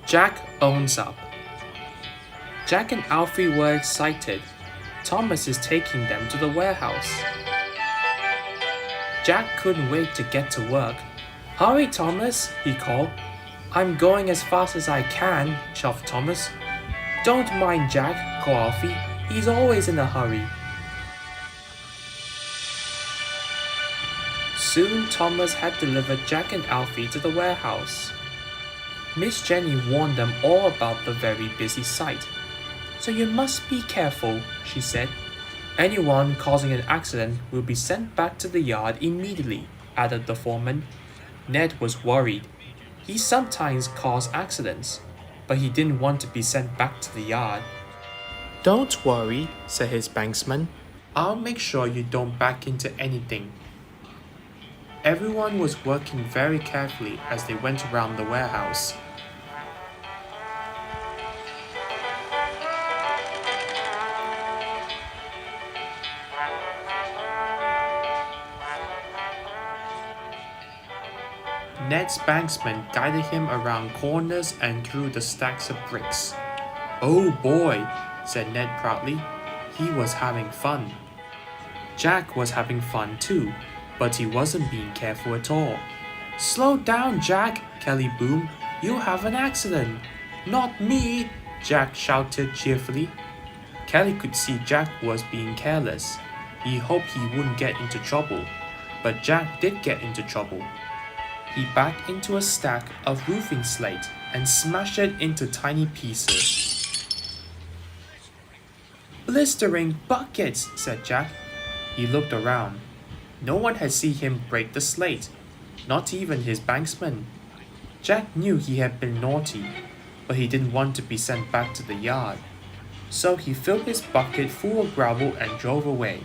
Jack owns up. Jack and Alfie were excited. Thomas is taking them to the warehouse. Jack couldn't wait to get to work. Hurry, Thomas, he called. I'm going as fast as I can, shuffled Thomas. Don't mind Jack, called Alfie. He's always in a hurry. Soon Thomas had delivered Jack and Alfie to the warehouse. Miss Jenny warned them all about the very busy site. So you must be careful, she said. Anyone causing an accident will be sent back to the yard immediately, added the foreman. Ned was worried. He sometimes caused accidents, but he didn't want to be sent back to the yard. Don't worry, said his banksman. I'll make sure you don't back into anything. Everyone was working very carefully as they went around the warehouse. Ned's banksman guided him around corners and through the stacks of bricks. Oh boy, said Ned proudly. He was having fun. Jack was having fun too, but he wasn't being careful at all. Slow down, Jack, Kelly boomed. You'll have an accident. Not me, Jack shouted cheerfully. Kelly could see Jack was being careless. He hoped he wouldn't get into trouble, but Jack did get into trouble. He backed into a stack of roofing slate and smashed it into tiny pieces. Blistering buckets, said Jack. He looked around. No one had seen him break the slate, not even his banksman. Jack knew he had been naughty, but he didn't want to be sent back to the yard. So he filled his bucket full of gravel and drove away.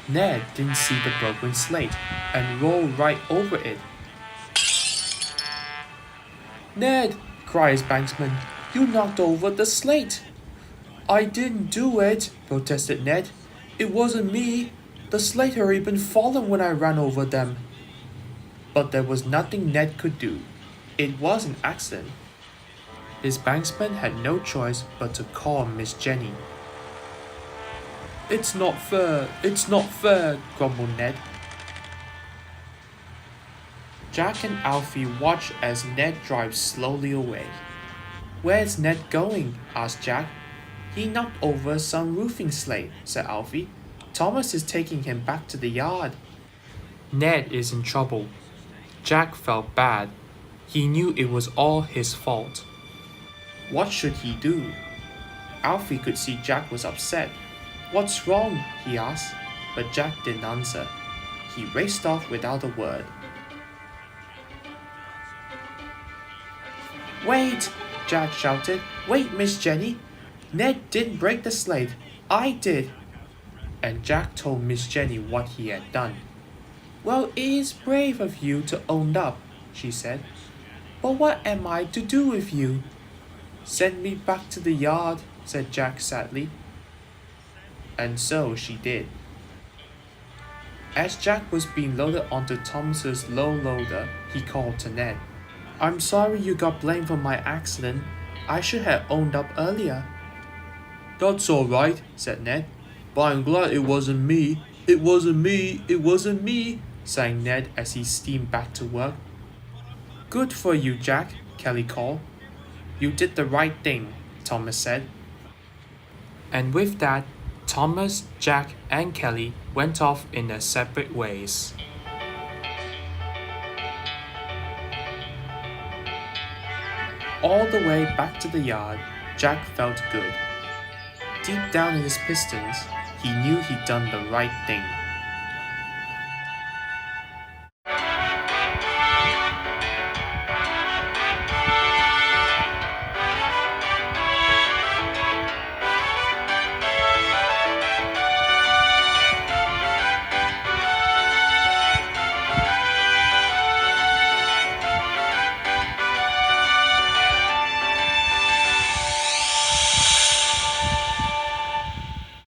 Ned didn't see the broken slate and rolled right over it. Ned, cried his banksman, you knocked over the slate. I didn't do it, protested Ned. It wasn't me. The slate had already been fallen when I ran over them. But there was nothing Ned could do. It was an accident. His banksman had no choice but to call Miss Jenny. It's not fair, grumbled Ned. Jack and Alfie watched as Ned drives slowly away. Where's Ned going? asked Jack. He knocked over some roofing slate, said Alfie. Thomas is taking him back to the yard. Ned is in trouble. Jack felt bad. He knew it was all his fault. What should he do? Alfie could see Jack was upset. What's wrong? he asked, but Jack didn't answer. He raced off without a word. Wait! Jack shouted. Wait, Miss Jenny! Ned didn't break the slate. I did. And Jack told Miss Jenny what he had done. Well, it is brave of you to own up, she said. But what am I to do with you? Send me back to the yard, said Jack sadly. And so she did. As Jack was being loaded onto Thomas's low loader, he called to Ned. I'm sorry you got blamed for my accident. I should have owned up earlier. That's alright, said Ned. But I'm glad it wasn't me. It wasn't me, sang Ned as he steamed back to work. Good for you, Jack, Kelly called. You did the right thing, Thomas said. And with that, Thomas, Jack, and Kelly went off in their separate ways. All the way back to the yard, Jack felt good. Deep down in his pistons, he knew he'd done the right thing.